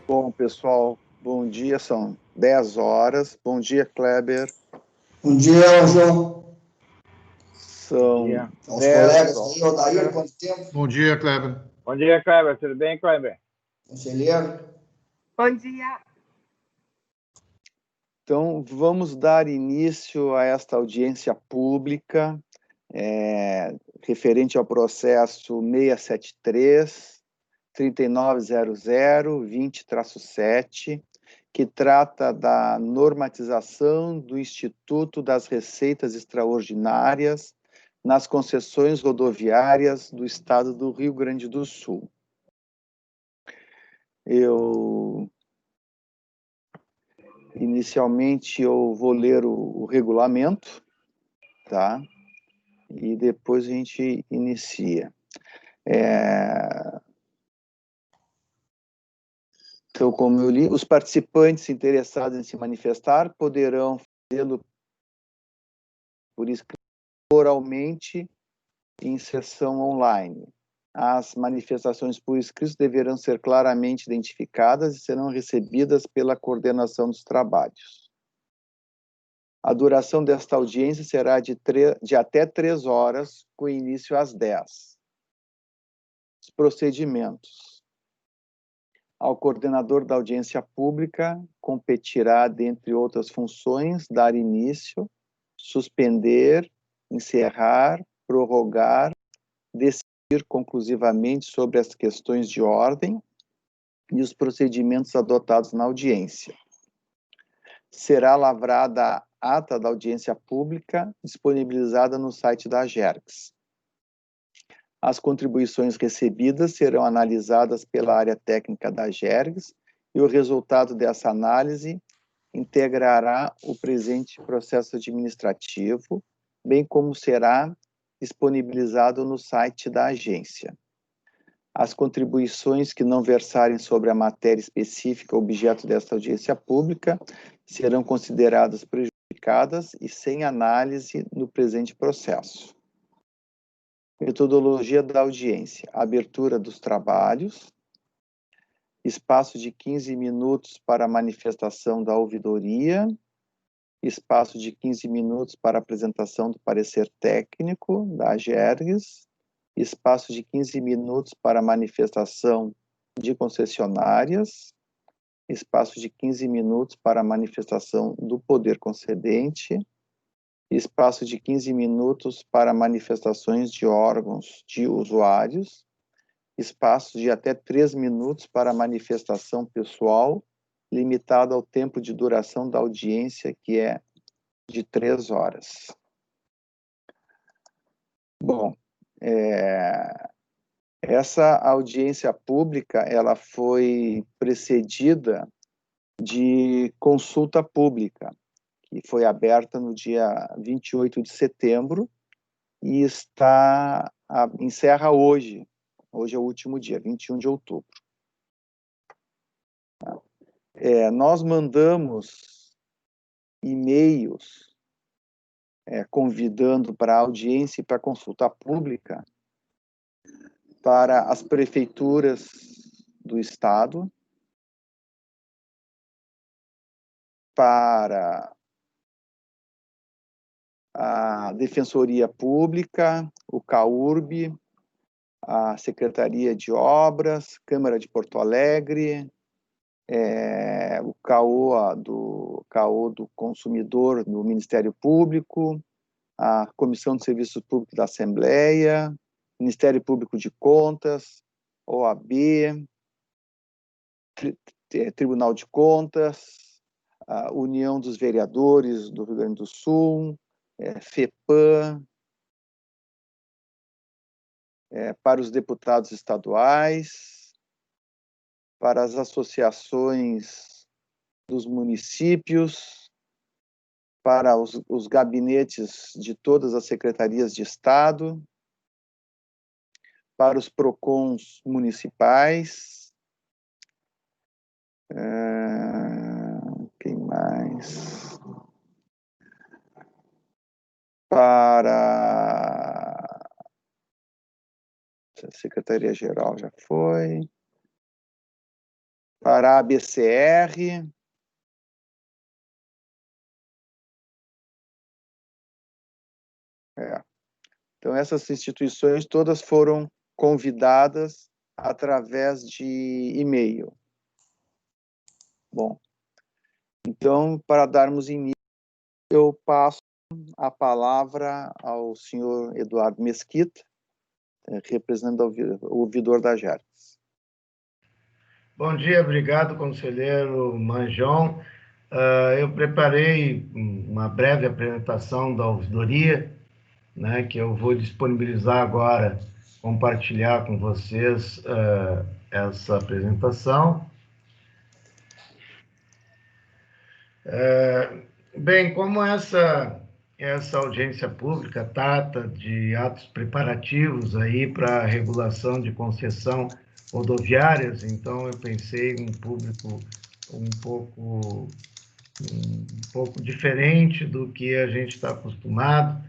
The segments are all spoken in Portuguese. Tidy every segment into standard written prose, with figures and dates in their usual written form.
Bom, pessoal, bom dia, são 10 horas. Bom dia, Kleber. Bom dia, João. São Aos 10 colegas horas. aí, Odair, quanto tempo? Bom dia, Kleber. Bom dia, Kleber. Tudo bem, Kleber? Conselheiro. Bom dia. Então, vamos dar início a esta audiência pública referente ao processo 673-3900-20-7, que trata da normatização do Instituto das Receitas Extraordinárias nas concessões rodoviárias do Estado do Rio Grande do Sul. Inicialmente, eu vou ler o regulamento, tá? E depois a gente inicia. Então, como eu li, os participantes interessados em se manifestar poderão fazê-lo por escrito oralmente em sessão online. As manifestações por escrito deverão ser claramente identificadas e serão recebidas pela coordenação dos trabalhos. A duração desta audiência será de até 3 horas, com início às 10. Os procedimentos. Ao coordenador da audiência pública competirá, dentre outras funções, dar início, suspender, encerrar, prorrogar, decidir conclusivamente sobre as questões de ordem e os procedimentos adotados na audiência. Será lavrada a ata da audiência pública disponibilizada no site da AGERGS. As contribuições recebidas serão analisadas pela área técnica da AGERGS e o resultado dessa análise integrará o presente processo administrativo, bem como será disponibilizado no site da agência. As contribuições que não versarem sobre a matéria específica objeto desta audiência pública serão consideradas prejudicadas e sem análise no presente processo. Metodologia da audiência: abertura dos trabalhos, espaço de 15 minutos para a manifestação da ouvidoria, espaço de 15 minutos para a apresentação do parecer técnico da AGERGS, espaço de 15 minutos para a manifestação de concessionárias, espaço de 15 minutos para a manifestação do poder concedente, espaço de 15 minutos para manifestações de órgãos de usuários, espaço de até 3 minutos para manifestação pessoal, limitado ao tempo de duração da audiência, que é de 3 horas. Bom, essa audiência pública, ela foi precedida de consulta pública, que foi aberta no dia 28 de setembro e encerra hoje. Hoje é o último dia, 21 de outubro. Nós mandamos e-mails convidando para a audiência e para a consulta pública para as prefeituras do Estado, para a Defensoria Pública, o CAURB, a Secretaria de Obras, Câmara de Porto Alegre, o CAO do Consumidor do Ministério Público, a Comissão de Serviços Públicos da Assembleia, Ministério Público de Contas, OAB, Tribunal de Contas, a União dos Vereadores do Rio Grande do Sul, FEPAM, para os deputados estaduais, para as associações dos municípios, para os gabinetes de todas as secretarias de Estado, para os PROCONs municipais, quem mais? mais? Para a Secretaria-Geral já foi. Para a ABCR. Então, essas instituições todas foram convidadas através de e-mail. Bom, então, para darmos início, eu passo a palavra ao senhor Eduardo Mesquita, representando o ouvidor da Jergs. Bom dia, obrigado, conselheiro Manjon. Eu preparei uma breve apresentação da ouvidoria, né, que eu vou disponibilizar agora, compartilhar com vocês essa apresentação. Bem, como essa audiência pública trata de atos preparativos aí para a regulação de concessão rodoviárias, então eu pensei em um público um pouco diferente do que a gente está acostumado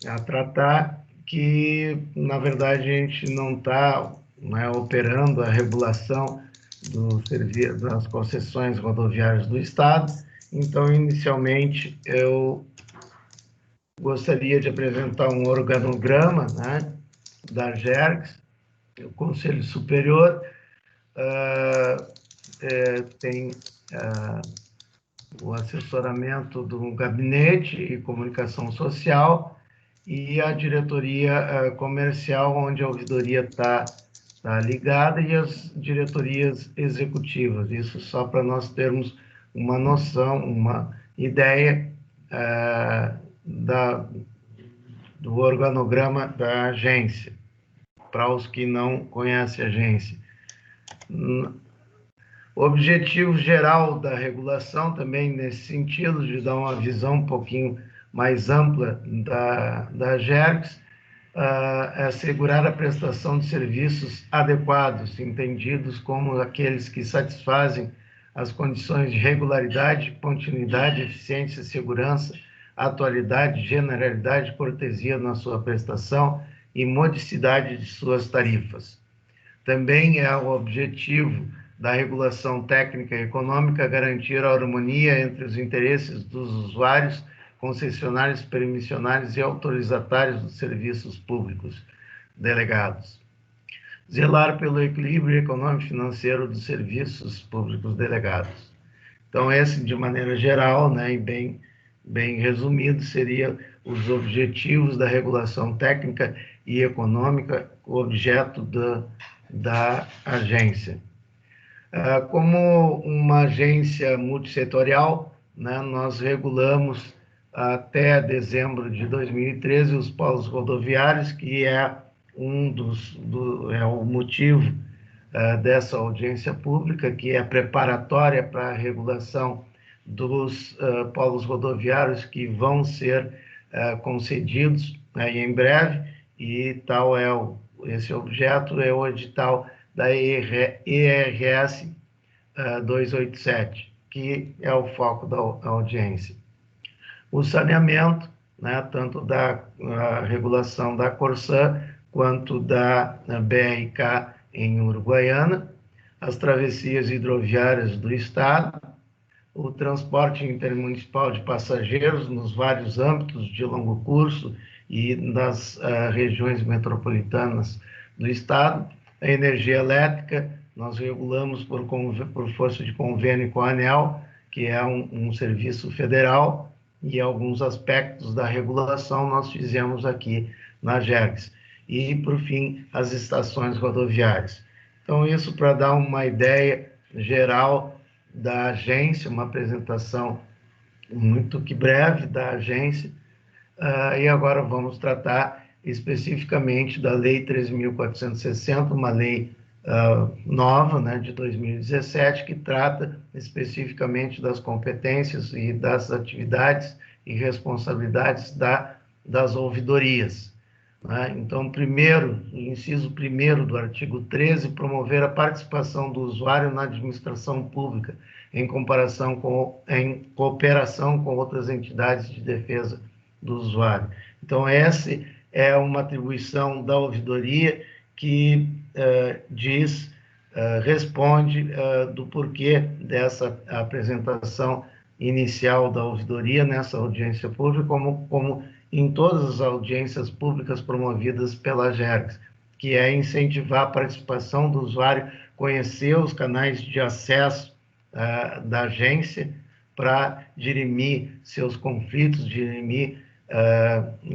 a tratar, que, na verdade, a gente não está, né, operando a regulação das concessões rodoviárias do Estado. Então, inicialmente, eu gostaria de apresentar um organograma, né, da Jergs. O Conselho Superior tem o assessoramento do Gabinete e Comunicação Social e a diretoria comercial, onde a ouvidoria está ligada, e as diretorias executivas. Isso só para nós termos uma noção, uma ideia do organograma da agência, para os que não conhecem a agência. O objetivo geral da regulação, também nesse sentido, de dar uma visão um pouquinho mais ampla da Jergs, é assegurar a prestação de serviços adequados, entendidos como aqueles que satisfazem as condições de regularidade, continuidade, eficiência, segurança, atualidade, generalidade, cortesia na sua prestação e modicidade de suas tarifas. Também é o objetivo da regulação técnica e econômica garantir a harmonia entre os interesses dos usuários, concessionários, permissionários e autorizatários dos serviços públicos delegados. Zelar pelo equilíbrio econômico e financeiro dos serviços públicos delegados. Então, esse, de maneira geral, né, e bem resumido, seria os objetivos da regulação técnica e econômica, o objeto da agência. Como uma agência multissetorial, né, nós regulamos até dezembro de 2013 os polos rodoviários, que é o motivo dessa audiência pública, que é preparatória para a regulação dos polos rodoviários que vão ser concedidos em breve, e tal esse objeto é o edital da ERS 287, que é o foco da audiência. O saneamento, né, tanto da regulação da Corsã quanto da BRK em Uruguaiana, as travessias hidroviárias do Estado, o transporte intermunicipal de passageiros nos vários âmbitos de longo curso e nas regiões metropolitanas do Estado, a energia elétrica, nós regulamos por força de convênio com a ANEEL, que é um serviço federal, e alguns aspectos da regulação nós fizemos aqui na Jergs. E, por fim, as estações rodoviárias. Então, isso para dar uma ideia geral da agência, uma apresentação muito que breve da agência, e agora vamos tratar especificamente da Lei 13.460, uma lei nova, né, de 2017, que trata especificamente das competências e das atividades e responsabilidades das ouvidorias. né? Então, primeiro, inciso 1º do artigo 13, promover a participação do usuário na administração pública em cooperação com outras entidades de defesa do usuário. Então, essa é uma atribuição da ouvidoria que responde do porquê dessa apresentação inicial da ouvidoria nessa audiência pública, como em todas as audiências públicas promovidas pela GERGS, que é incentivar a participação do usuário, conhecer os canais de acesso da agência para dirimir seus conflitos, dirimir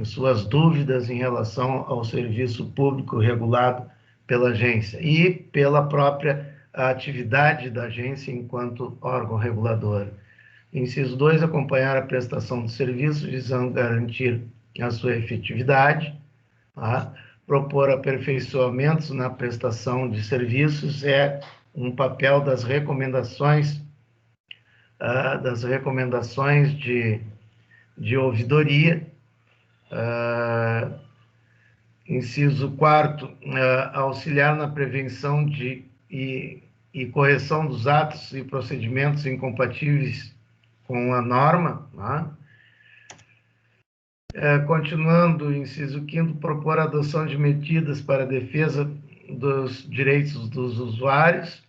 suas dúvidas em relação ao serviço público regulado pela agência e pela própria atividade da agência enquanto órgão regulador. Inciso 2, acompanhar a prestação de serviços visando garantir a sua efetividade. Tá? Propor aperfeiçoamentos na prestação de serviços é um papel das recomendações de ouvidoria. Inciso 4, auxiliar na prevenção e correção dos atos e procedimentos incompatíveis com a norma. Né? Continuando, inciso 5º, propor a adoção de medidas para a defesa dos direitos dos usuários,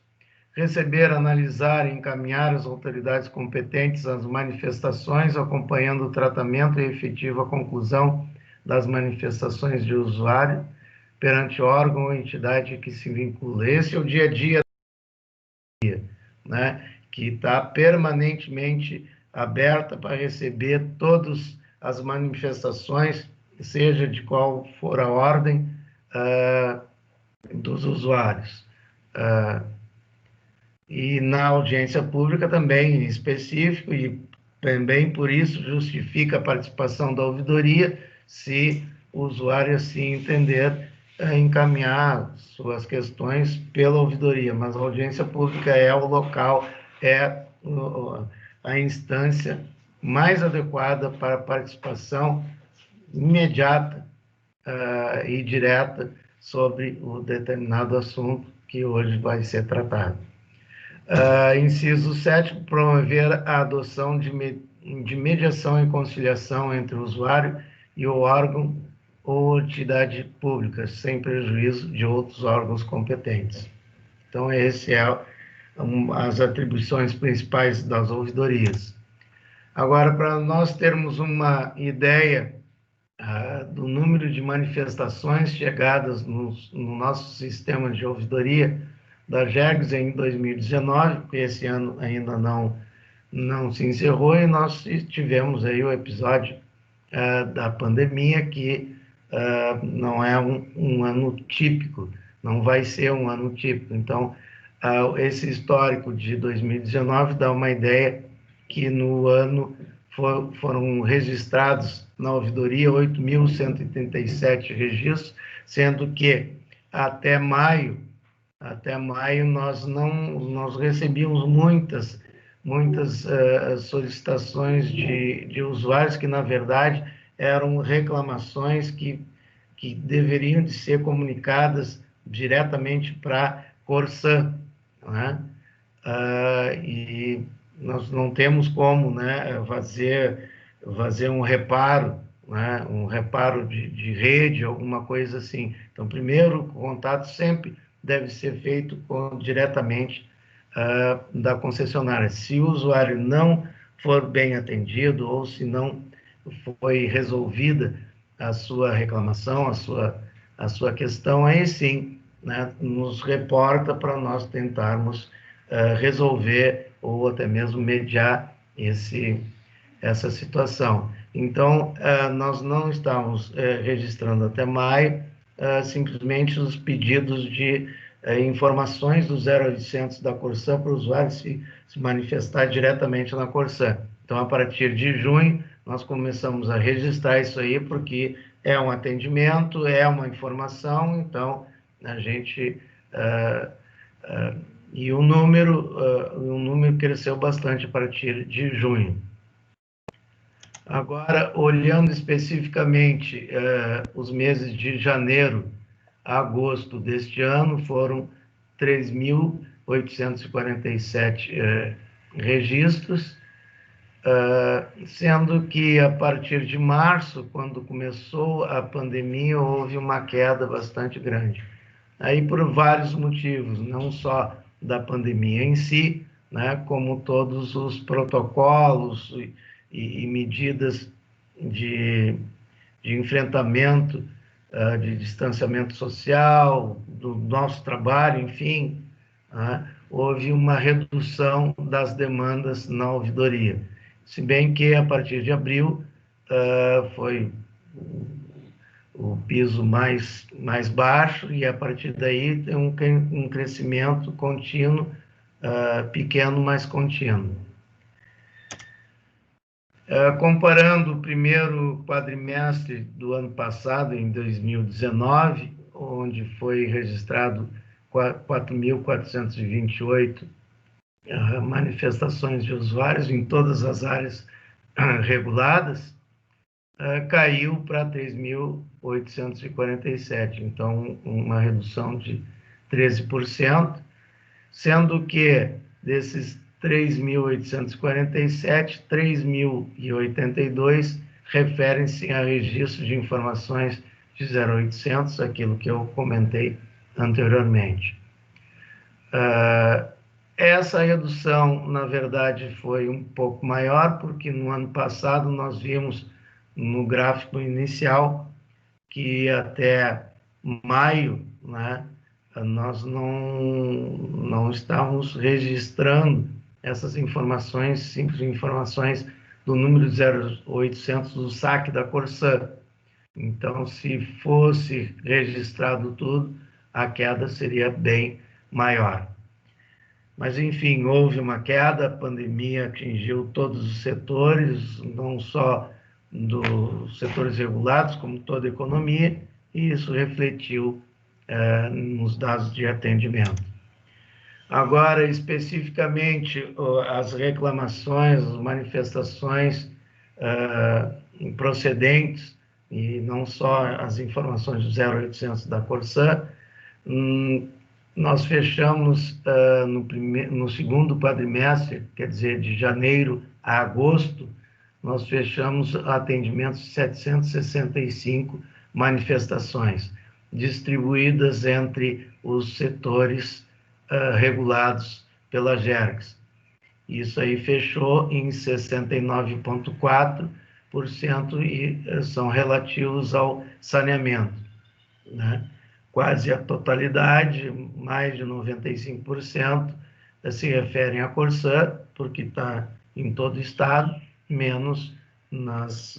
receber, analisar e encaminhar às autoridades competentes as manifestações, acompanhando o tratamento e efetiva conclusão das manifestações de usuário perante órgão ou entidade que se vincula. Esse é o dia a dia, né, que está permanentemente aberta para receber todas as manifestações, seja de qual for a ordem dos usuários. E na audiência pública também, em específico, e também por isso justifica a participação da ouvidoria, se o usuário assim entender encaminhar suas questões pela ouvidoria, mas a audiência pública é o local, é a instância mais adequada para a participação imediata e direta sobre o determinado assunto que hoje vai ser tratado. Inciso 7, promover a adoção de mediação e conciliação entre o usuário e o órgão ou entidade pública, sem prejuízo de outros órgãos competentes. Então, esse é as atribuições principais das ouvidorias. Agora, para nós termos uma ideia do número de manifestações chegadas no nosso sistema de ouvidoria da GERGS em 2019, porque esse ano ainda não se encerrou, e nós tivemos aí o episódio da pandemia, que não é um ano típico, não vai ser um ano típico. Então, esse histórico de 2019 dá uma ideia que no ano foram registrados na ouvidoria 8.137 registros, sendo que até maio nós recebíamos muitas solicitações de usuários que, na verdade, eram reclamações que deveriam de ser comunicadas diretamente para a Corsan, né? E nós não temos como, né, fazer um reparo, né, um reparo de rede, alguma coisa assim. Então, primeiro, o contato sempre deve ser feito diretamente da concessionária. Se o usuário não for bem atendido ou se não foi resolvida a sua reclamação, a sua questão, aí sim, né, nos reporta para nós tentarmos resolver ou até mesmo mediar essa situação. Então, nós não estamos registrando até maio simplesmente os pedidos de informações do 0800 da Corsan para o usuário se manifestar diretamente na Corsan. Então, a partir de junho, nós começamos a registrar isso aí, porque é um atendimento, é uma informação, então a gente... e o número cresceu bastante a partir de junho. Agora, olhando especificamente os meses de janeiro a agosto deste ano, foram 3.847 registros, sendo que a partir de março, quando começou a pandemia, houve uma queda bastante grande. Aí por vários motivos, não só da pandemia em si, né, como todos os protocolos e medidas de enfrentamento, de distanciamento social, do nosso trabalho, enfim, né, houve uma redução das demandas na ouvidoria. Se bem que, a partir de abril, foi o piso mais baixo, e a partir daí tem um crescimento contínuo, pequeno, mas contínuo. Comparando o primeiro quadrimestre do ano passado, em 2019, onde foi registrado 4.428 manifestações de usuários em todas as áreas reguladas, caiu para 3.847, então uma redução de 13%, sendo que desses 3.847, 3.082 referem-se a registro de informações de 0800, aquilo que eu comentei anteriormente. Essa redução, na verdade, foi um pouco maior, porque no ano passado nós vimos no gráfico inicial que até maio, né, nós não estávamos registrando essas informações, simples informações do número 0800 do saque da Corsã. Então, se fosse registrado tudo, a queda seria bem maior. Mas, enfim, houve uma queda, a pandemia atingiu todos os setores, não só dos setores regulados, como toda a economia, e isso refletiu nos dados de atendimento. Agora, especificamente, as reclamações, as manifestações procedentes, e não só as informações do 0800 da Corsã, nós fechamos no segundo quadrimestre, quer dizer, de janeiro a agosto, nós fechamos atendimentos de 765 manifestações, distribuídas entre os setores regulados pela GERGS. Isso aí fechou em 69,4% e são relativos ao saneamento, né? Quase a totalidade, mais de 95%, se referem à Corsã, porque está em todo o estado, menos nas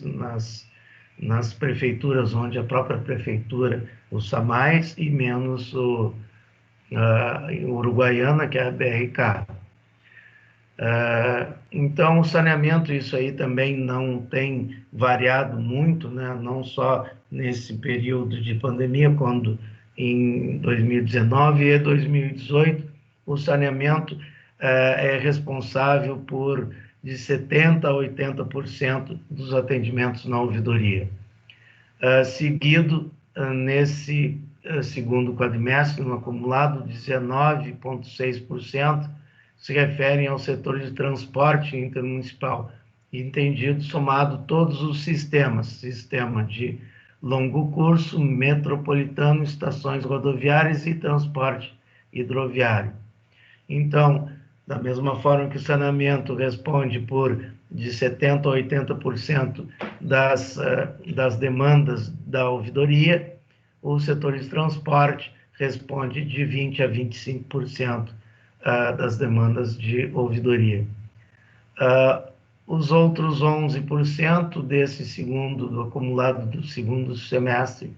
prefeituras, onde a própria prefeitura usa mais, e menos Uruguaiana, que é a BRK. Então, o saneamento, isso aí também não tem variado muito, né? Não só nesse período de pandemia, quando em 2019 e 2018, o saneamento é responsável por de 70% a 80% dos atendimentos na ouvidoria. Seguido, nesse segundo quadrimestre, no acumulado, 19,6% se referem ao setor de transporte intermunicipal, entendido somado todos os sistemas, sistema de longo curso, metropolitano, estações rodoviárias e transporte hidroviário. Então, da mesma forma que o saneamento responde por de 70% a 80% das demandas da ouvidoria, o setor de transporte responde de 20% a 25% das demandas de ouvidoria. Os outros 11% desse do acumulado do segundo semestre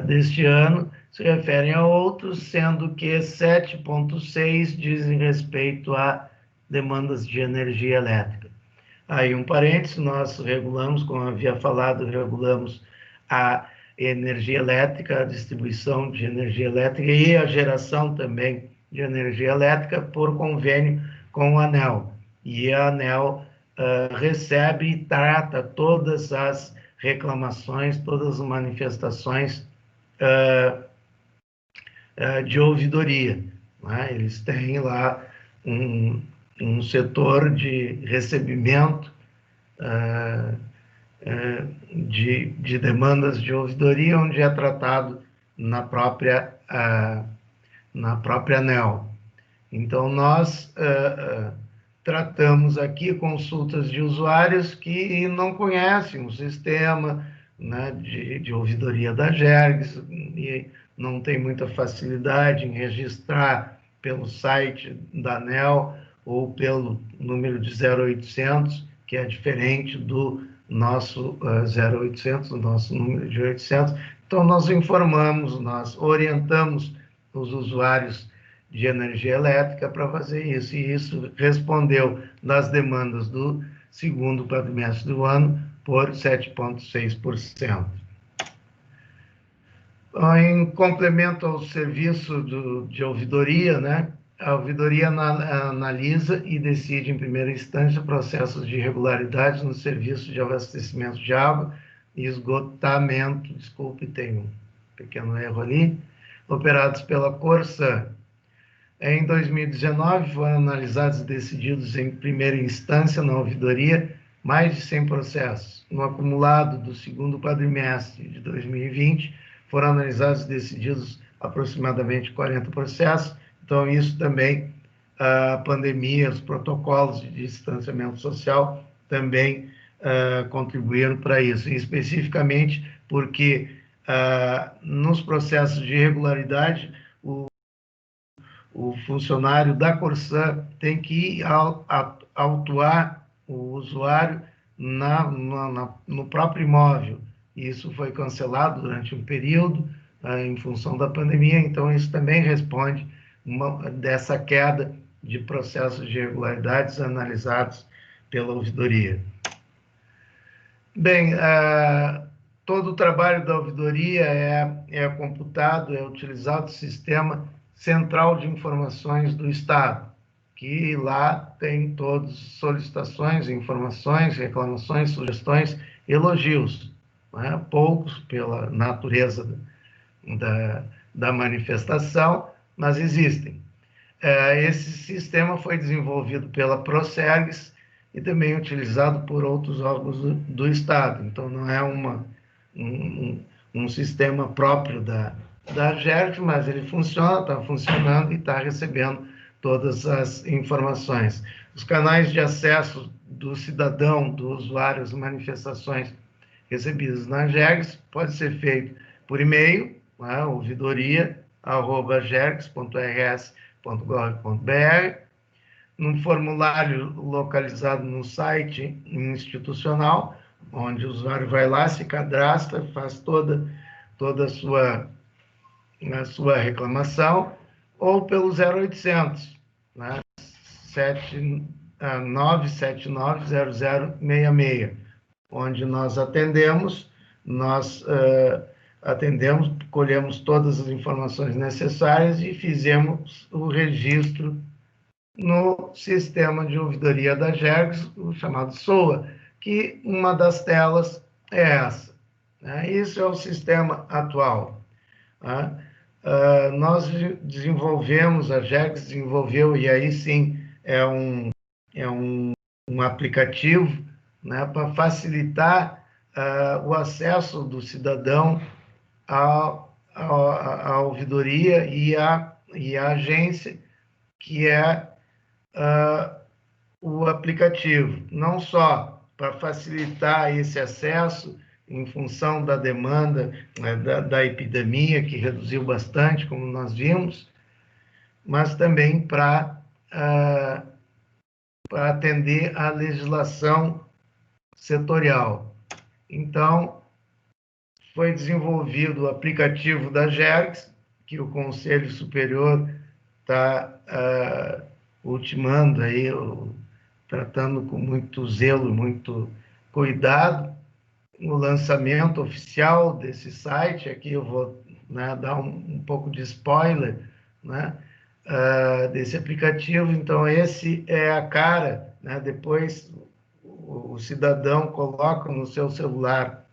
deste ano se referem a outros, sendo que 7,6% dizem respeito a demandas de energia elétrica. Aí um parênteses, nós regulamos, como havia falado, regulamos a energia elétrica, a distribuição de energia elétrica e a geração também de energia elétrica por convênio com a ANEEL. E a ANEEL recebe e trata todas as reclamações, todas as manifestações de ouvidoria, né? Eles têm lá um setor de recebimento de demandas de ouvidoria, onde é tratado na própria ANEEL. Então, nós tratamos aqui consultas de usuários que não conhecem o sistema, né, de ouvidoria da GERGS e não tem muita facilidade em registrar pelo site da ANEEL ou pelo número de 0800, que é diferente do nosso 0800, o nosso número de 800. Então, nós informamos, nós orientamos os usuários de energia elétrica para fazer isso, e isso respondeu nas demandas do segundo quadrimestre do ano por 7,6%. Em complemento ao serviço de ouvidoria, né, a ouvidoria analisa e decide em primeira instância processos de irregularidades no serviço de abastecimento de água e esgotamento, desculpe, tem um pequeno erro ali, operados pela Corsã. Em 2019, foram analisados e decididos em primeira instância na ouvidoria mais de 100 processos. No acumulado do segundo quadrimestre de 2020, foram analisados e decididos aproximadamente 40 processos. Então, isso também, a pandemia, os protocolos de distanciamento social também contribuíram para isso, e especificamente porque nos processos de irregularidade, o funcionário da Corsã tem que autuar o usuário no próprio imóvel. Isso foi cancelado durante um período, em função da pandemia, então isso também responde dessa queda de processos de irregularidades analisados pela ouvidoria. Bem, todo o trabalho da ouvidoria é computado, é utilizado o sistema Central de Informações do Estado, que lá tem todas solicitações, informações, reclamações, sugestões, elogios, né? Poucos pela natureza da manifestação, mas existem. Esse sistema foi desenvolvido pela Procergs e também utilizado por outros órgãos do Estado. Então, não é um sistema próprio da GERGS, mas ele funciona, está funcionando e está recebendo todas as informações. Os canais de acesso do cidadão, do usuário, as manifestações recebidas na GERGS, pode ser feito por e-mail, né, ouvidoria@gergs.rs.gov.br, num formulário localizado no site institucional, onde o usuário vai lá, se cadastra, faz toda a sua reclamação, ou pelo 0800, né, 9790066, onde nós atendemos, colhemos todas as informações necessárias e fizemos o registro no sistema de ouvidoria da GERGS, o chamado SOA, que uma das telas é essa, né? Isso é o sistema atual, né? Nós desenvolvemos, a GERGS desenvolveu, e aí sim é um aplicativo, né, para facilitar o acesso do cidadão à ouvidoria e à agência, que é o aplicativo, não só para facilitar esse acesso em função da demanda, né, da epidemia, que reduziu bastante, como nós vimos, mas também para atender à legislação setorial. Então, foi desenvolvido o aplicativo da GERGS, que o Conselho Superior está ultimando aí, tratando com muito zelo, muito cuidado, no lançamento oficial desse site. Aqui eu vou, né, dar um pouco de spoiler, né, desse aplicativo. Então, esse é a cara, né, depois o cidadão coloca no seu celular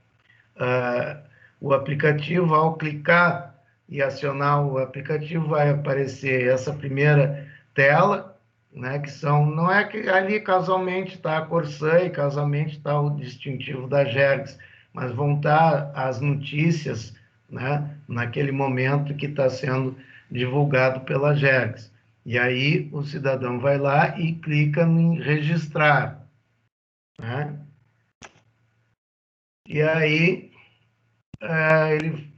o aplicativo, ao clicar e acionar o aplicativo, vai aparecer essa primeira tela, né, que não é que ali casualmente está a Corsã e casualmente está o distintivo da Gergs, mas vão estar as notícias, né, naquele momento que está sendo divulgado pela Gergs. E aí o cidadão vai lá e clica em registrar, né? E aí ele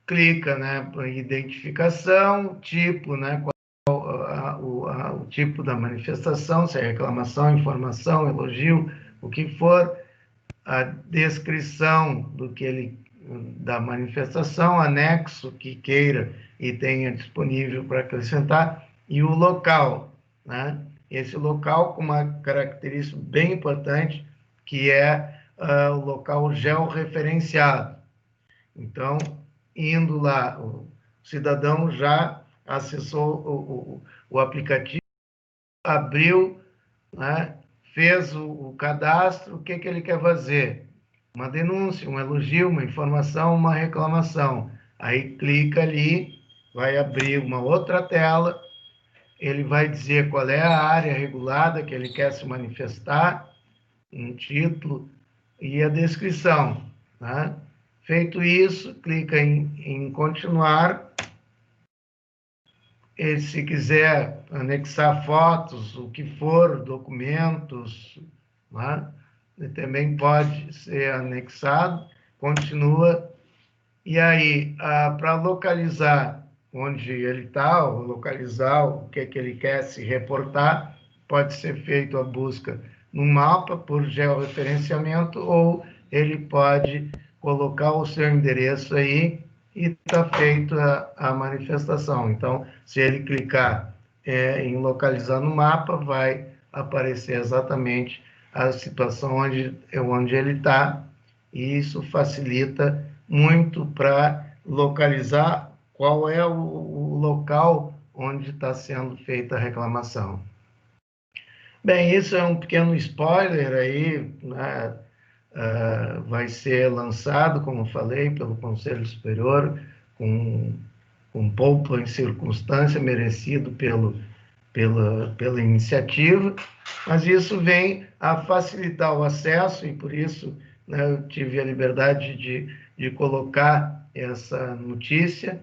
clica, né, para identificação, tipo, né, o tipo da manifestação, se é reclamação, informação, elogio, o que for, a descrição da manifestação, anexo que queira e tenha disponível para acrescentar, e o local, né? Esse local com uma característica bem importante, que é o local georreferenciado. Então, indo lá, o cidadão já acessou o aplicativo, abriu, né, fez o cadastro, o que ele quer fazer? Uma denúncia, um elogio, uma informação, uma reclamação. Aí clica ali, vai abrir uma outra tela, ele vai dizer qual é a área regulada que ele quer se manifestar, um título e a descrição, né? Feito isso, clica em continuar. E se quiser anexar fotos, o que for, documentos, né? Também pode ser anexado, continua. E aí, para localizar onde ele está, ou localizar o que ele quer se reportar, pode ser feito a busca no mapa por georreferenciamento, ou ele pode colocar o seu endereço aí e está feita a manifestação. Então, se ele clicar em localizar no mapa, vai aparecer exatamente a situação onde ele está, e isso facilita muito para localizar qual é o local onde está sendo feita a reclamação. Bem, isso é um pequeno spoiler aí, né? Vai ser lançado, como falei, pelo Conselho Superior, com pouco em circunstância, merecido pela iniciativa, mas isso vem a facilitar o acesso, e por isso, né, eu tive a liberdade de colocar essa notícia,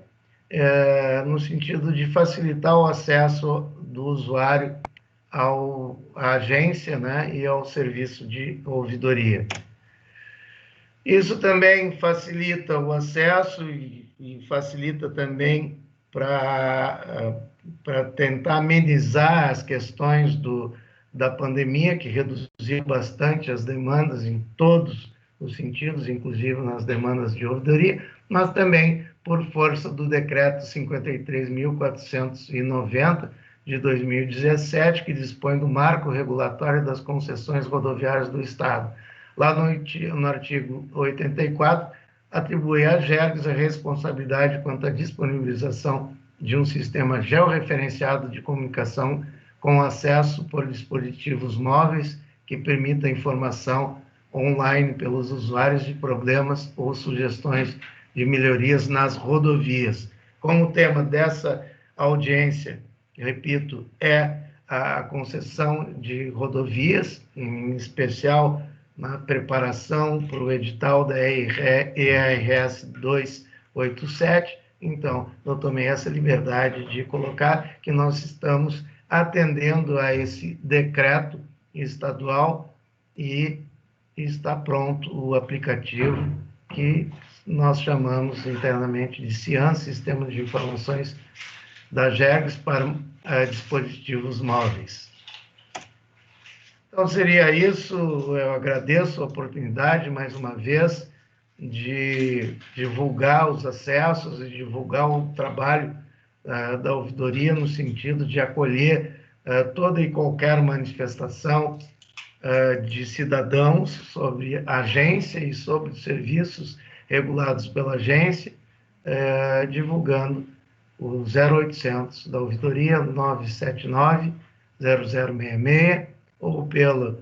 no sentido de facilitar o acesso do usuário à agência, né, e ao serviço de ouvidoria. Isso também facilita o acesso e facilita também para tentar amenizar as questões da pandemia, que reduziu bastante as demandas em todos os sentidos, inclusive nas demandas de ouvidoria, mas também por força do decreto 53.490 de 2017, que dispõe do marco regulatório das concessões rodoviárias do Estado. Lá no artigo 84, atribui à Gergs a responsabilidade quanto à disponibilização de um sistema georreferenciado de comunicação com acesso por dispositivos móveis que permita informação online pelos usuários de problemas ou sugestões de melhorias nas rodovias. Como o tema dessa audiência, repito, é a concessão de rodovias, em especial na preparação para o edital da ERS 287, então, eu tomei essa liberdade de colocar que nós estamos atendendo a esse decreto estadual e está pronto o aplicativo que nós chamamos internamente de CIAN, Sistema de Informações da Gergs para dispositivos móveis. Então, seria isso. Eu agradeço a oportunidade, mais uma vez, de divulgar os acessos e divulgar o trabalho da ouvidoria no sentido de acolher toda e qualquer manifestação de cidadãos sobre a agência e sobre os serviços regulados pela agência, divulgando o 0800 da ouvidoria, 979-0066, ou pela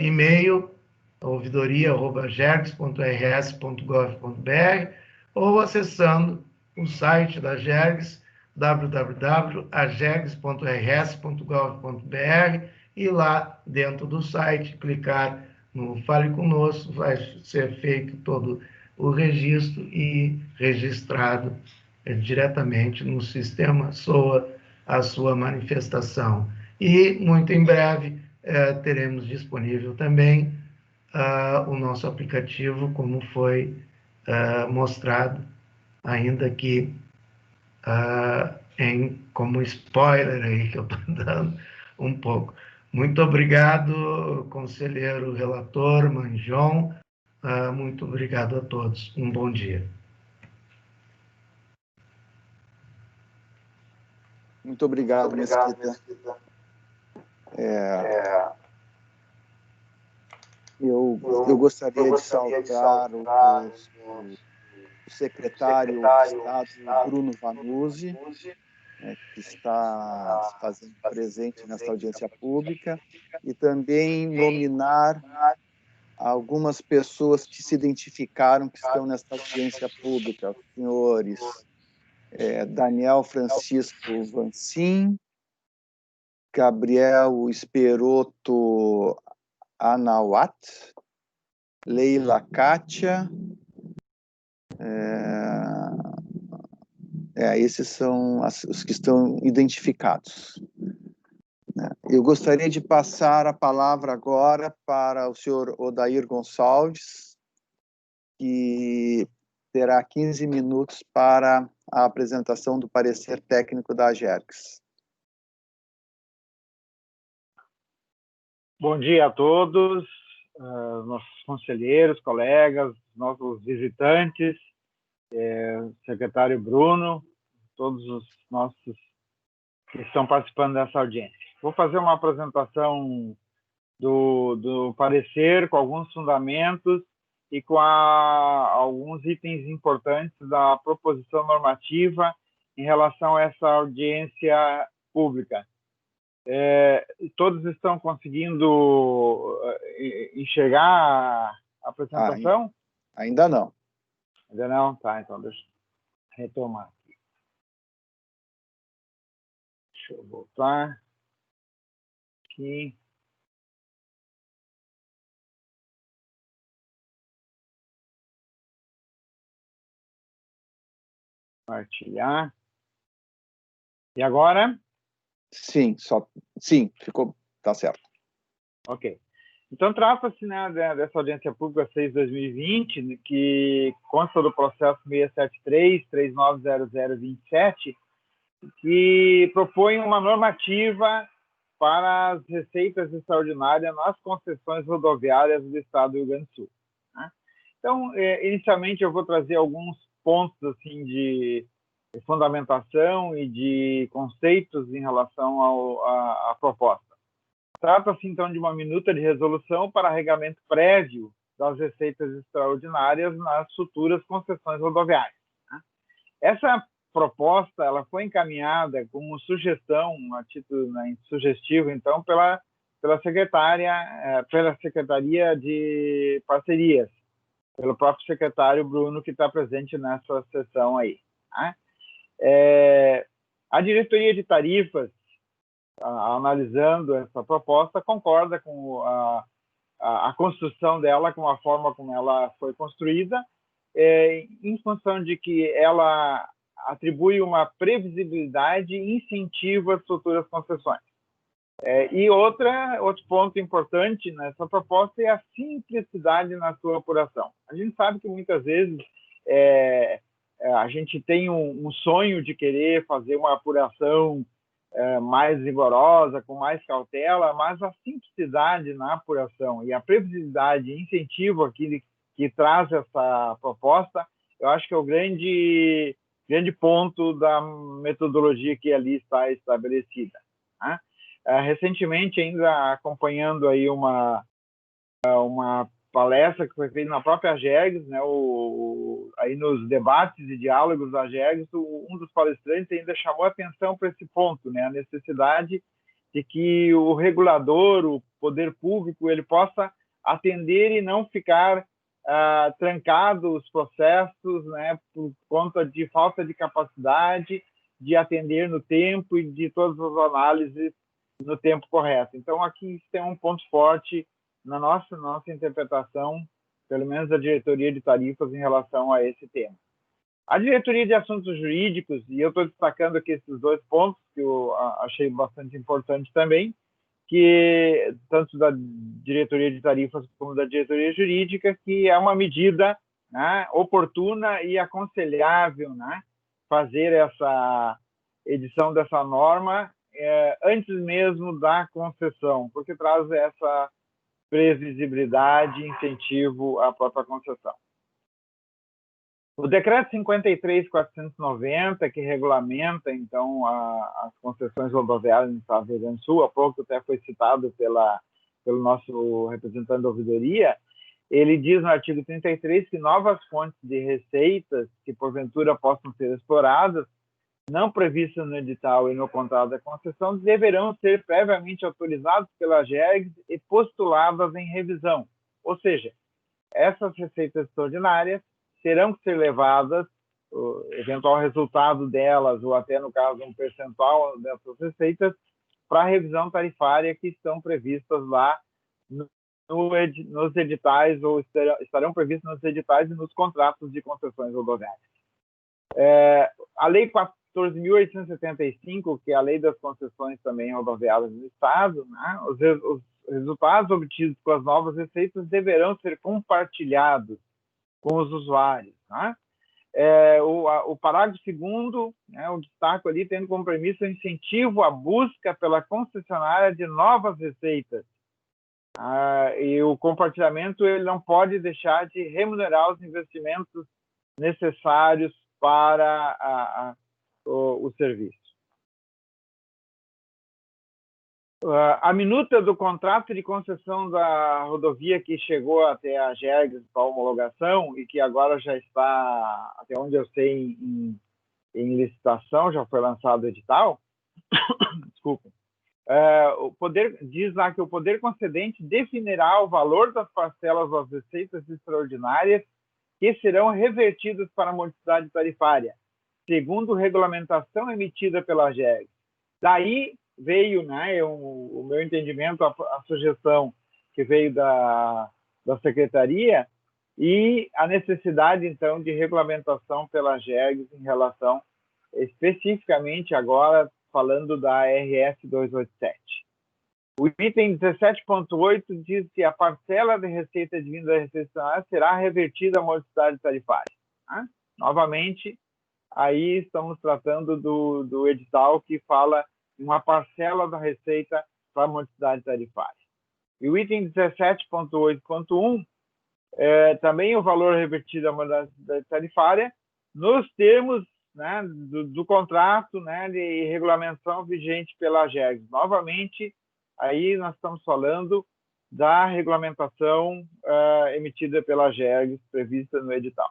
e-mail ouvidoria@gergs.rs.gov.br ou acessando o site da Gergs, www.agergs.rs.gov.br, e lá dentro do site clicar no Fale Conosco, vai ser feito todo o registro e registrado diretamente no sistema SOA a sua manifestação. E muito em breve teremos disponível também o nosso aplicativo, como foi mostrado, ainda que como spoiler aí que eu estou dando um pouco. Muito obrigado, conselheiro relator Manjon. Muito obrigado a todos. Um bom dia. Muito obrigado, Mesquita. Eu gostaria de saudar o secretário de Estado, Bruno Vanuzzi, que está se fazendo presente nesta audiência pública, e também nominar algumas pessoas que se identificaram que estão nesta audiência pública, os senhores Daniel Francisco Vancin, Gabriel Esperoto Anawat, Leila Kátia. Esses são os que estão identificados. Eu gostaria de passar a palavra agora para o senhor Odair Gonçalves, que terá 15 minutos para a apresentação do parecer técnico da Gergs. Bom dia a todos, nossos conselheiros, colegas, nossos visitantes, secretário Bruno, todos os nossos que estão participando dessa audiência. Vou fazer uma apresentação do parecer com alguns fundamentos e com alguns itens importantes da proposição normativa em relação a essa audiência pública. Todos estão conseguindo enxergar a apresentação? Ainda não. Ainda não? Tá, então deixa eu retomar aqui. Deixa eu voltar aqui. Compartilhar. E agora? Sim, ficou, tá certo. Ok. Então, trata-se, né, dessa audiência pública 6/2020, que consta do processo 673-390027, que propõe uma normativa para as receitas extraordinárias nas concessões rodoviárias do Estado do Rio Grande do Sul. Né? Então, inicialmente, eu vou trazer alguns pontos assim, de fundamentação e de conceitos em relação à proposta. Trata-se, então, de uma minuta de resolução para arregamento prévio das receitas extraordinárias nas futuras concessões rodoviárias. Essa proposta ela foi encaminhada como sugestão, a título sugestivo, então, pela Secretaria de Parcerias, pelo próprio secretário Bruno, que está presente nessa sessão aí. A Diretoria de Tarifas, analisando essa proposta, concorda com a construção dela, com a forma como ela foi construída, em função de que ela atribui uma previsibilidade e incentiva as futuras concessões. E outro ponto importante nessa proposta é a simplicidade na sua apuração. A gente sabe que muitas vezes a gente tem um sonho de querer fazer uma apuração mais rigorosa, com mais cautela, mas a simplicidade na apuração e a previsibilidade e incentivo que traz essa proposta, eu acho que é o grande ponto da metodologia que ali está estabelecida. Né? Recentemente, ainda acompanhando aí uma palestra que foi feita na própria Gergs, né, aí nos debates e diálogos da Gergs, um dos palestrantes ainda chamou a atenção para esse ponto, né, a necessidade de que o regulador, poder público ele possa atender e não ficar trancado os processos, né, por conta de falta de capacidade de atender no tempo e de todas as análises no tempo correto. Então, aqui tem um ponto forte na nossa interpretação, pelo menos da diretoria de tarifas, em relação a esse tema. A diretoria de assuntos jurídicos, e eu estou destacando aqui esses dois pontos, que eu achei bastante importante também, que tanto da diretoria de tarifas como da diretoria jurídica, que é uma medida, né, oportuna e aconselhável, né, fazer essa edição dessa norma antes mesmo da concessão, porque traz essa previsibilidade e incentivo à própria concessão. O decreto 53.490, que regulamenta, então, as concessões rodoviárias no estado do Rio Grande do Sul, há pouco até foi citado pelo nosso representante da ouvidoria, ele diz no artigo 33 que novas fontes de receitas que, porventura, possam ser exploradas, não previstas no edital e no contrato da concessão, deverão ser previamente autorizadas pela GERGS e postuladas em revisão. Ou seja, essas receitas extraordinárias terão que ser levadas, o eventual resultado delas, ou até, no caso, um percentual dessas receitas, para a revisão tarifária que estão previstas lá nos editais, ou estarão previstas nos editais e nos contratos de concessões rodoviárias. A Lei 14.875, que é a Lei das Concessões também rodoviárias do Estado, né, os resultados obtidos com as novas receitas deverão ser compartilhados com os usuários. Né? O parágrafo 2º, né, o destaco ali, tendo como premissa o incentivo à busca pela concessionária de novas receitas. E o compartilhamento ele não pode deixar de remunerar os investimentos necessários para o serviço. A minuta do contrato de concessão da rodovia que chegou até a GERGS para homologação e que agora já está, até onde eu sei, em licitação, já foi lançado o edital, desculpa, diz lá que o poder concedente definirá o valor das parcelas das receitas extraordinárias que serão revertidas para a modicidade tarifária, segundo regulamentação emitida pela GERGS. Daí veio, né, o meu entendimento, a sugestão que veio da Secretaria e a necessidade, então, de regulamentação pela GERGS em relação, especificamente agora, falando da RS 287. O item 17.8 diz que a parcela de receita advinda da receita será revertida à modicidade tarifária. Né? Novamente, aí estamos tratando do edital que fala uma parcela da receita para a modicidade tarifária. E o item 17.8.1, também o valor revertido à modicidade tarifária, nos termos, né, do contrato, né, de regulamentação vigente pela GERGS. Novamente, aí nós estamos falando da regulamentação emitida pela GERGS, prevista no edital.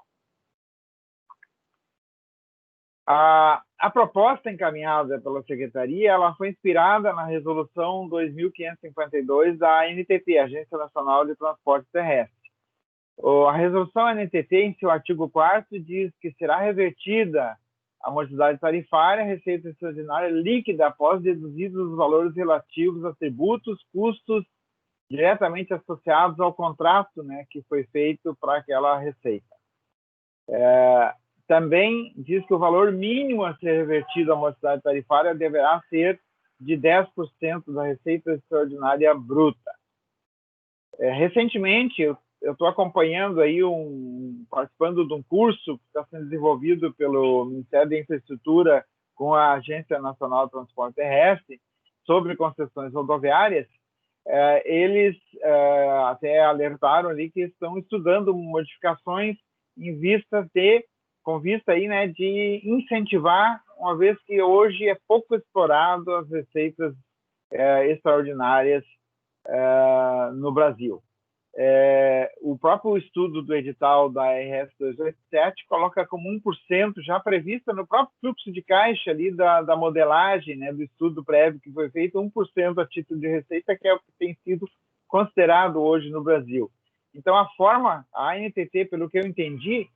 A proposta encaminhada pela Secretaria ela foi inspirada na Resolução 2552 da ANTT, Agência Nacional de Transporte Terrestre. A Resolução ANTT, em seu artigo 4º, diz que será revertida a modicidade tarifária, receita extraordinária líquida após deduzidos os valores relativos a tributos, custos diretamente associados ao contrato, né, que foi feito para aquela receita. Também diz que o valor mínimo a ser revertido à modicidade tarifária deverá ser de 10% da receita extraordinária bruta. Recentemente, eu estou acompanhando aí participando de um curso que está sendo desenvolvido pelo Ministério da Infraestrutura com a Agência Nacional de Transporte Terrestre sobre concessões rodoviárias. Eles até alertaram ali que estão estudando modificações com vista aí, né, de incentivar, uma vez que hoje é pouco explorado as receitas extraordinárias no Brasil. O próprio estudo do edital da RS 287 coloca como 1% já prevista no próprio fluxo de caixa ali da modelagem, né, do estudo prévio que foi feito, 1% a título de receita, que é o que tem sido considerado hoje no Brasil. Então, a ANTT, pelo que eu entendi,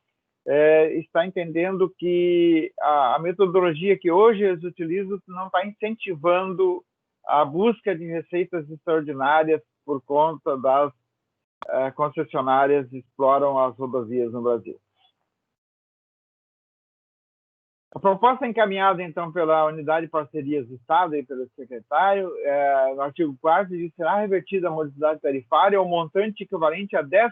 está entendendo que a metodologia que hoje eles utilizam não está incentivando a busca de receitas extraordinárias por conta das concessionárias que exploram as rodovias no Brasil. A proposta encaminhada, então, pela Unidade de Parcerias do Estado e pelo secretário, no artigo 4º, diz que será revertida a morosidade tarifária ao montante equivalente a 10%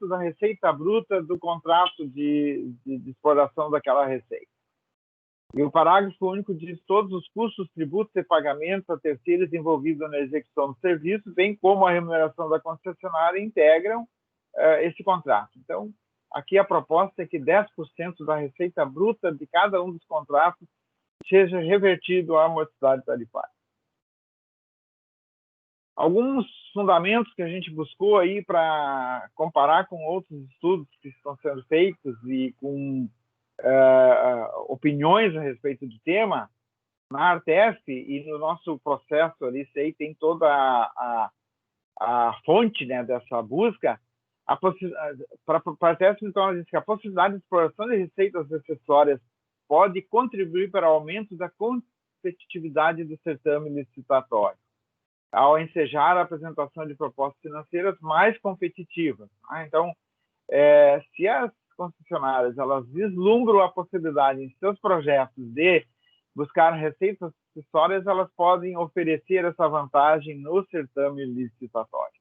da receita bruta do contrato de exploração daquela receita. E o parágrafo único diz que todos os custos, tributos e pagamentos a terceiros envolvidos na execução do serviço, bem como a remuneração da concessionária, integram esse contrato. Então, aqui a proposta é que 10% da receita bruta de cada um dos contratos seja revertido à morosidade tarifária. Alguns fundamentos que a gente buscou aí para comparar com outros estudos que estão sendo feitos e com opiniões a respeito do tema, na Artesp e no nosso processo ali, tem toda a fonte, né, dessa busca. Para a Artesp, então, ela diz que a possibilidade de exploração de receitas acessórias pode contribuir para o aumento da competitividade do certame licitatório, ao ensejar a apresentação de propostas financeiras mais competitivas. Então, se as concessionárias elas vislumbram a possibilidade em seus projetos de buscar receitas acessórias, elas podem oferecer essa vantagem no certame licitatório.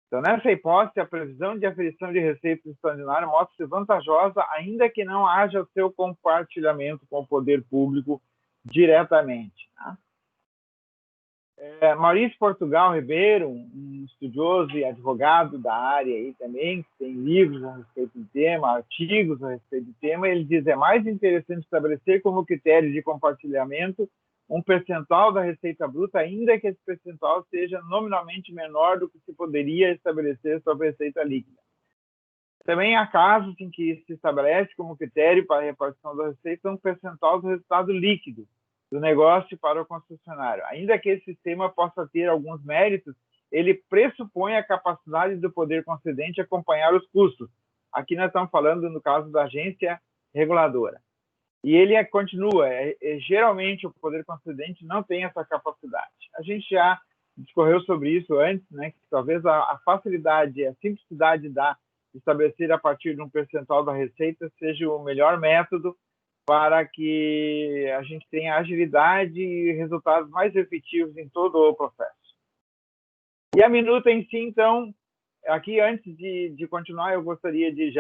Então, nessa hipótese, a previsão de aferição de receitas extraordinárias mostra-se vantajosa, ainda que não haja seu compartilhamento com o poder público diretamente. Tá? Maurício Portugal Ribeiro, um estudioso e advogado da área aí também, que tem livros a respeito do tema, artigos a respeito do tema, ele diz que é mais interessante estabelecer como critério de compartilhamento um percentual da receita bruta, ainda que esse percentual seja nominalmente menor do que se poderia estabelecer sobre a receita líquida. Também há casos em que se estabelece como critério para a repartição da receita um percentual do resultado líquido do negócio para o concessionário. Ainda que esse sistema possa ter alguns méritos, ele pressupõe a capacidade do poder concedente acompanhar os custos. Aqui nós estamos falando, no caso da agência reguladora. E ele continua, geralmente o poder concedente não tem essa capacidade. A gente já discorreu sobre isso antes, né, que talvez a facilidade, a simplicidade de estabelecer a partir de um percentual da receita seja o melhor método para que a gente tenha agilidade e resultados mais efetivos em todo o processo. E a minuta em si, então, aqui antes de continuar, eu gostaria de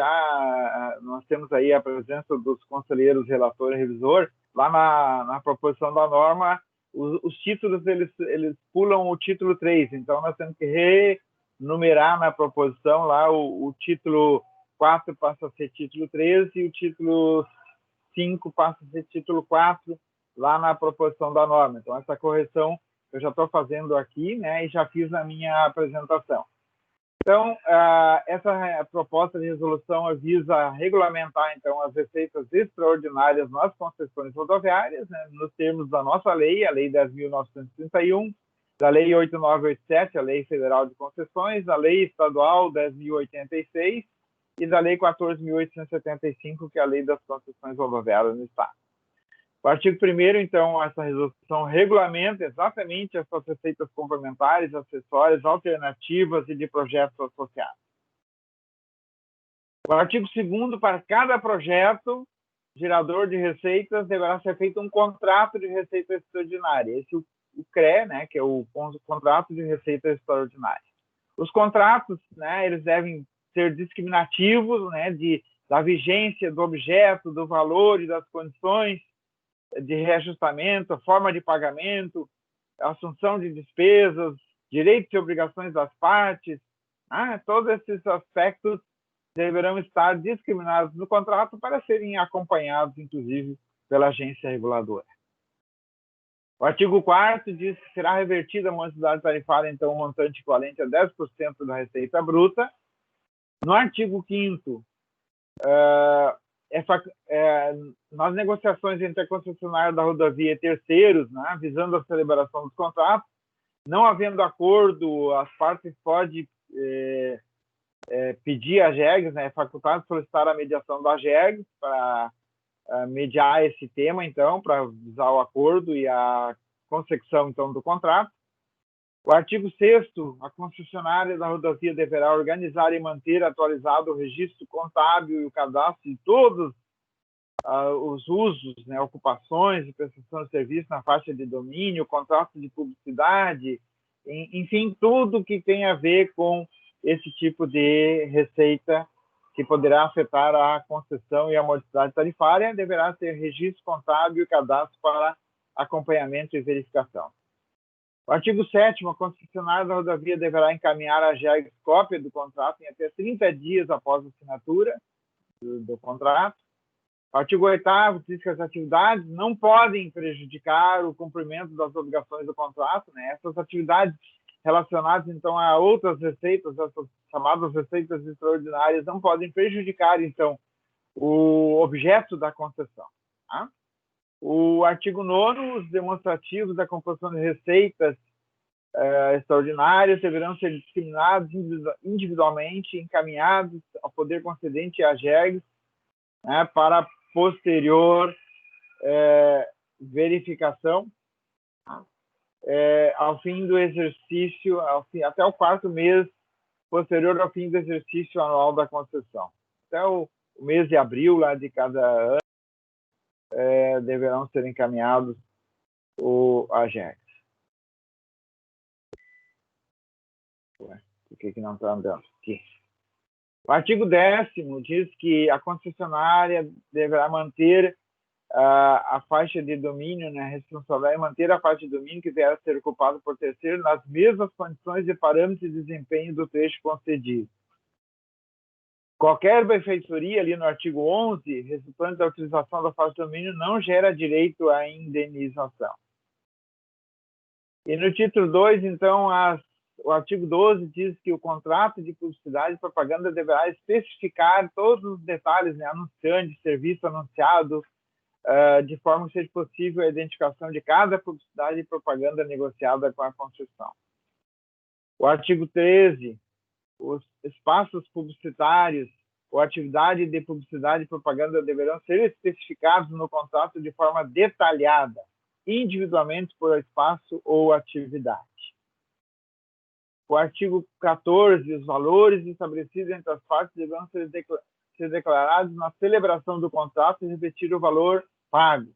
nós temos aí a presença dos conselheiros relator e revisor, lá na proposição da norma, os títulos, eles pulam o título 3, então nós temos que renumerar na proposição lá o título 4 passa a ser título 13 e o título 5 passa a ser título 4 lá na proposição da norma. Então, essa correção eu já estou fazendo aqui, né, e já fiz na minha apresentação. Então, essa proposta de resolução visa regulamentar, então, as receitas extraordinárias nas concessões rodoviárias, né, nos termos da nossa lei, a Lei 10.931, da Lei 8.987, a Lei Federal de Concessões, a Lei Estadual 10.086, e da Lei 14.875, que é a Lei das Concessões Rodoviárias no Estado. O artigo 1º, então, essa resolução regulamenta exatamente essas receitas complementares, acessórias, alternativas e de projetos associados. O artigo 2º, para cada projeto gerador de receitas, deverá ser feito um contrato de receita extraordinária. Esse é o CRE, né, que é o contrato de receita extraordinária. Os contratos, né, eles devem ser discriminativos, né, da vigência do objeto, do valor e das condições de reajustamento, a forma de pagamento, a assunção de despesas, direitos e obrigações das partes, todos esses aspectos deverão estar discriminados no contrato para serem acompanhados, inclusive, pela agência reguladora. O artigo 4º diz que será revertida a morosidade tarifária, então, um montante equivalente a 10% da receita bruta. No artigo 5º, nas negociações entre a concessionária da rodovia e terceiros, né, visando a celebração dos contratos, Não havendo acordo, as partes podem pedir a GEGS, né, facultado solicitar a mediação da GEGS para mediar esse tema, então, para visar o acordo e a consecução, então, do contrato. O artigo 6º, a concessionária da rodovia deverá organizar e manter atualizado o registro contábil e o cadastro de todos os usos, né, ocupações e prestação de serviço na faixa de domínio, contrato de publicidade, enfim, tudo que tem a ver com esse tipo de receita que poderá afetar a concessão e a modicidade tarifária, deverá ter registro contábil e cadastro para acompanhamento e verificação. O artigo 7º, a concessionária da rodovia deverá encaminhar à GEGS cópia do contrato em até 30 dias após a assinatura do contrato. O artigo 8º diz que as atividades não podem prejudicar o cumprimento das obrigações do contrato, né? Essas atividades relacionadas, então, a outras receitas, essas chamadas receitas extraordinárias, não podem prejudicar, então, o objeto da concessão. Tá? O artigo 9º, os demonstrativos da composição de receitas extraordinárias deverão ser discriminados individualmente, encaminhados ao poder concedente e à GEGS, né, para posterior verificação, ao fim do exercício, até o 4º mês posterior ao fim do exercício anual da concessão. Até o mês de abril lá de cada ano deverão ser encaminhados a GEGS. Por que não está andando aqui? O artigo 10º diz que a concessionária deverá manter a faixa de domínio, né, responsável é manter a faixa de domínio que deve ser ocupada por terceiro nas mesmas condições e parâmetros de desempenho do trecho concedido. Qualquer benfeitoria, ali no artigo 11, resultante da utilização da faixa de domínio, não gera direito à indenização. E no título 2, então, o artigo 12 diz que o contrato de publicidade e propaganda deverá especificar todos os detalhes, né, anunciante, serviço anunciado, de forma que seja possível a identificação de cada publicidade e propaganda negociada com a concessão. O artigo 13, os espaços publicitários ou atividade de publicidade e propaganda deverão ser especificados no contrato de forma detalhada, individualmente por espaço ou atividade. O artigo 14, os valores estabelecidos entre as partes deverão ser declarados na celebração do contrato e repetir o valor pago.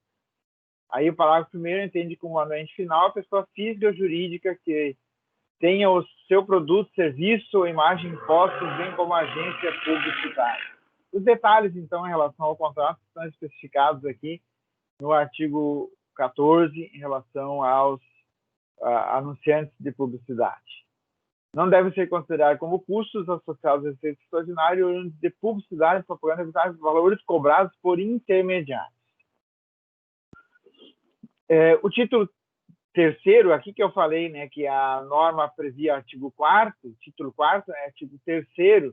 Aí o parágrafo 1º entende como anuente final a pessoa física ou jurídica que tenha o seu produto, serviço ou imagem impostos, bem como agência publicitária. Os detalhes, então, em relação ao contrato estão especificados aqui no artigo 14, em relação aos anunciantes de publicidade. Não devem ser considerados como custos associados a receitas extraordinárias de publicidade e propaganda evitar valores cobrados por intermediários. O título 3º, aqui que eu falei, né, que a norma previa artigo 4º, título 4º, artigo 3º,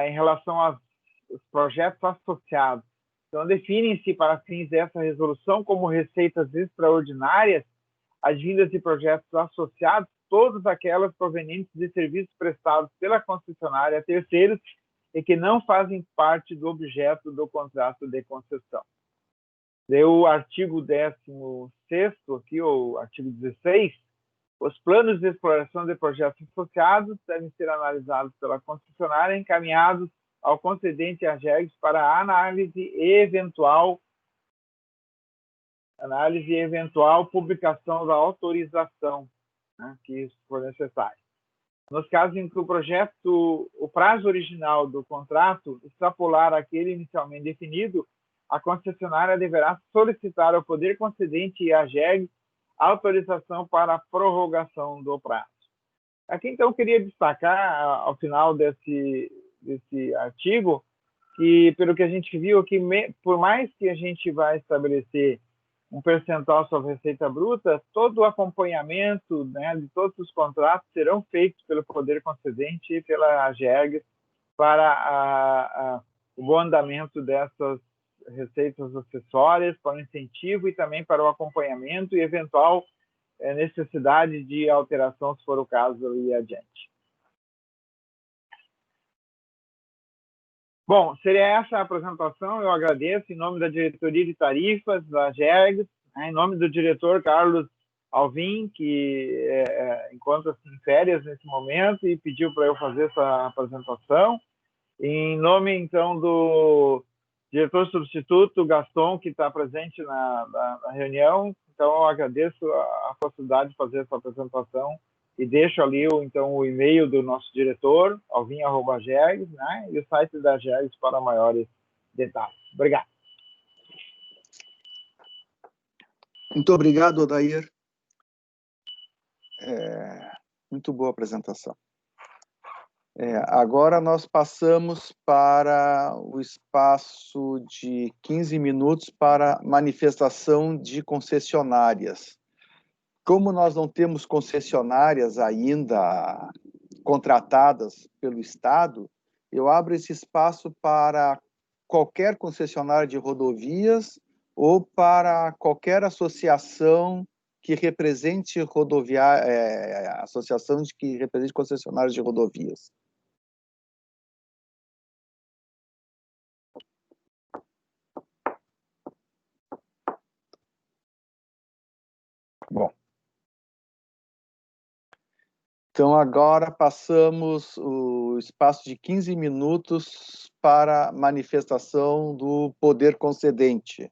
em relação aos projetos associados. Então, definem-se para fins dessa resolução como receitas extraordinárias advindas de projetos associados, todas aquelas provenientes de serviços prestados pela concessionária a terceiros e que não fazem parte do objeto do contrato de concessão. O artigo 16º, aqui, ou artigo 16, os planos de exploração de projetos associados devem ser analisados pela concessionária e encaminhados ao concedente e à GEGS para análise e eventual publicação da autorização, né, que for necessário. Nos casos em que o prazo original do contrato extrapolar aquele inicialmente definido, a concessionária deverá solicitar ao poder concedente e à GEGS autorização para a prorrogação do prazo. Aqui, então, eu queria destacar, ao final desse artigo, que, pelo que a gente viu aqui, por mais que a gente vai estabelecer um percentual sobre a receita bruta, todo o acompanhamento, né, de todos os contratos serão feitos pelo poder concedente e pela GEGS para o bom andamento dessas receitas acessórias, para o incentivo e também para o acompanhamento e eventual necessidade de alteração, se for o caso, e adiante. Bom, seria essa a apresentação. Eu agradeço em nome da Diretoria de Tarifas da GERGS, em nome do diretor Carlos Alvim, que encontra-se em férias nesse momento e pediu para eu fazer essa apresentação. Em nome, então, do diretor substituto Gaston, que está presente na reunião. Então, eu agradeço a possibilidade de fazer essa apresentação e deixo ali, então, o e-mail do nosso diretor, alvim@gergs, né, e o site da GERGS para maiores detalhes. Obrigado. Muito obrigado, Odair. Muito boa apresentação. Agora nós passamos para o espaço de 15 minutos para manifestação de concessionárias. Como nós não temos concessionárias ainda contratadas pelo Estado, eu abro esse espaço para qualquer concessionária de rodovias ou para qualquer associação que represente associação que represente concessionários de rodovias. Bom. Então, agora passamos o espaço de 15 minutos para manifestação do poder concedente.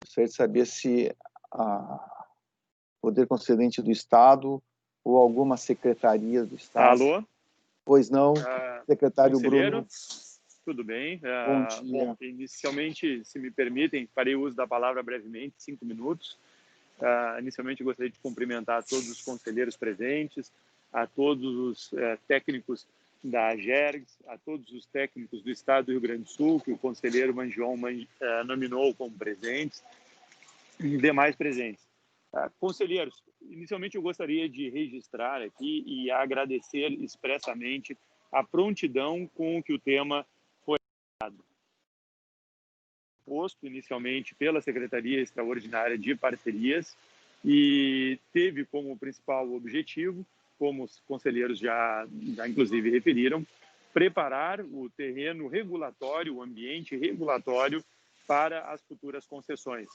Gostaria de saber se o poder concedente do Estado ou alguma secretaria do Estado. Alô? Pois não, secretário conselheiro, Bruno. Tudo bem? Bom dia. Bom, inicialmente, se me permitem, farei uso da palavra brevemente, 5 minutos. Inicialmente, gostaria de cumprimentar a todos os conselheiros presentes, a todos os técnicos da GERGS, a todos os técnicos do Estado do Rio Grande do Sul, que o conselheiro Mangion nominou como presentes, e demais presentes. Conselheiros, inicialmente eu gostaria de registrar aqui e agradecer expressamente a prontidão com que o tema foi tratado. Posto inicialmente pela Secretaria Extraordinária de Parcerias e teve como principal objetivo, como os conselheiros já inclusive referiram, preparar o terreno regulatório, o ambiente regulatório para as futuras concessões.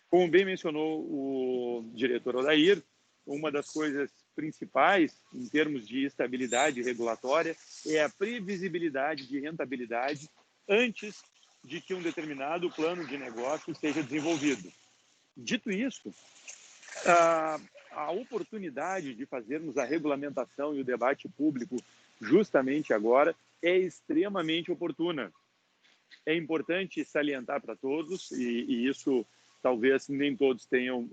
Como bem mencionou o diretor Odair, uma das coisas principais em termos de estabilidade regulatória é a previsibilidade de rentabilidade antes de que um determinado plano de negócio seja desenvolvido. Dito isso, a oportunidade de fazermos a regulamentação e o debate público justamente agora é extremamente oportuna. É importante salientar para todos, e isso talvez nem todos tenham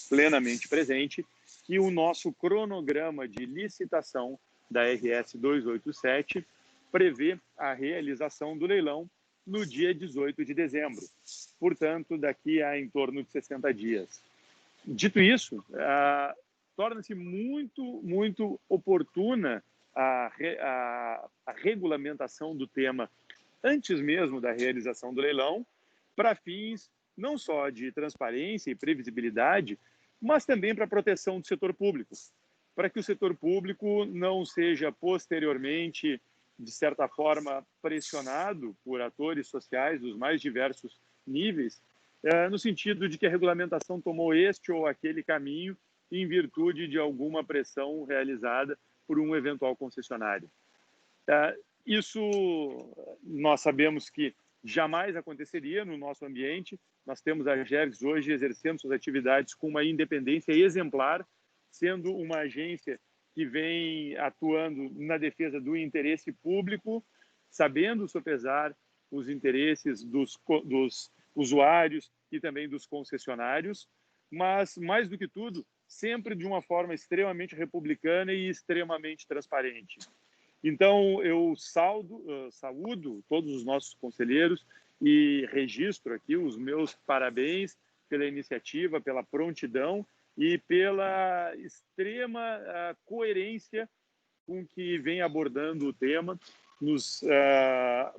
plenamente presente, que o nosso cronograma de licitação da RS 287 prevê a realização do leilão no dia 18 de dezembro, portanto, daqui a em torno de 60 dias. Dito isso, torna-se muito oportuna a regulamentação do tema antes mesmo da realização do leilão, para fins não só de transparência e previsibilidade, mas também para a proteção do setor público, para que o setor público não seja posteriormente, de certa forma, pressionado por atores sociais dos mais diversos níveis, no sentido de que a regulamentação tomou este ou aquele caminho em virtude de alguma pressão realizada por um eventual concessionário. Isso nós sabemos que jamais aconteceria no nosso ambiente. Nós temos a GERGS hoje exercendo suas atividades com uma independência exemplar, sendo uma agência que vem atuando na defesa do interesse público, sabendo sopesar os interesses dos usuários e também dos concessionários, mas, mais do que tudo, sempre de uma forma extremamente republicana e extremamente transparente. Então, eu saúdo todos os nossos conselheiros e registro aqui os meus parabéns pela iniciativa, pela prontidão e pela extrema coerência com que vem abordando o tema. Nos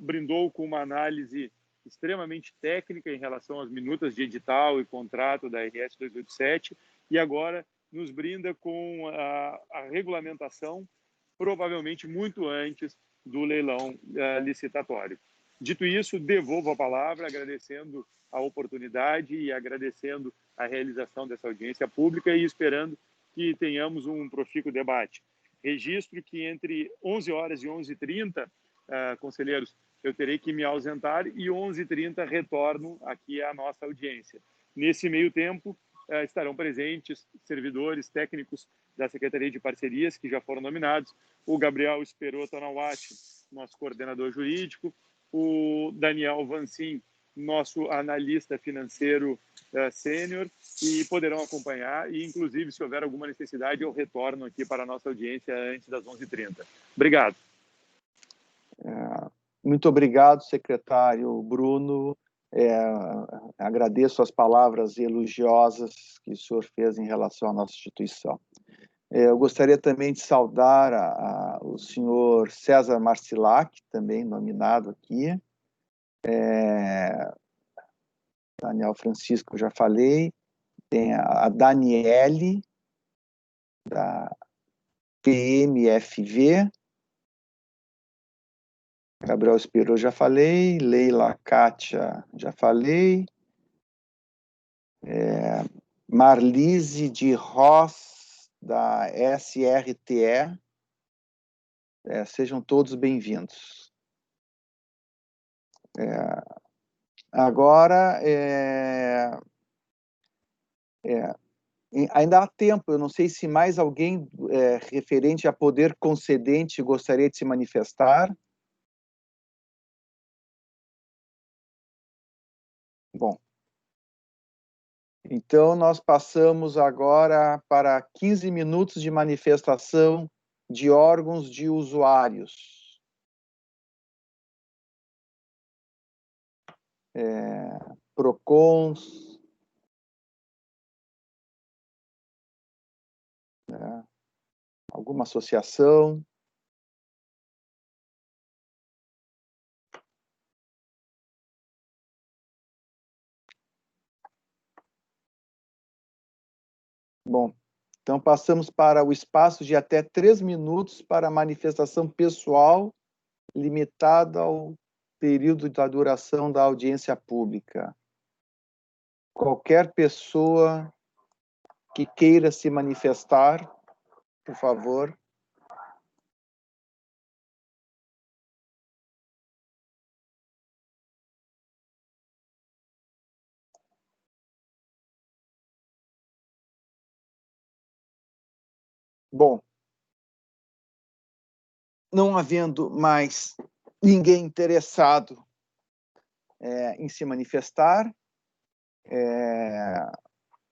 brindou com uma análise extremamente técnica em relação às minutas de edital e contrato da RS 287 e agora nos brinda com a regulamentação, provavelmente muito antes do leilão licitatório. Dito isso, devolvo a palavra, agradecendo a oportunidade e agradecendo a realização dessa audiência pública e esperando que tenhamos um profícuo debate. Registro que entre 11 horas e 11h30, conselheiros, eu terei que me ausentar e 11h30 retorno aqui à nossa audiência. Nesse meio tempo, estarão presentes servidores técnicos da Secretaria de Parcerias, que já foram nominados, o Gabriel Esperoto Anawati, nosso coordenador jurídico, o Daniel Vancin, nosso analista financeiro sênior, e poderão acompanhar, e inclusive, se houver alguma necessidade, eu retorno aqui para a nossa audiência antes das 11h30. Obrigado. Muito obrigado, secretário Bruno. Agradeço as palavras elogiosas que o senhor fez em relação à nossa instituição. Eu gostaria também de saudar o senhor César Marcilac, também nominado aqui. Daniel Francisco, já falei. Tem a Daniele, da PMFV. Gabriel Espirou, já falei. Leila Kátia, já falei. Marlise de Ross, da SRTE. Sejam todos bem-vindos. Agora, ainda há tempo, eu não sei se mais alguém referente a poder concedente gostaria de se manifestar. Bom, então nós passamos agora para 15 minutos de manifestação de órgãos de usuários. PROCONs, alguma associação. Bom, então passamos para o espaço de até 3 minutos para manifestação pessoal, limitada ao período da duração da audiência pública. Qualquer pessoa que queira se manifestar, por favor. Bom, não havendo mais ninguém interessado em se manifestar,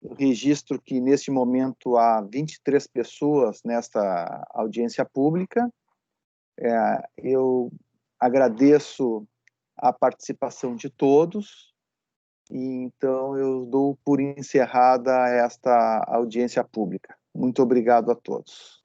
eu registro que, neste momento, há 23 pessoas nesta audiência pública. Eu agradeço a participação de todos, e então eu dou por encerrada esta audiência pública. Muito obrigado a todos.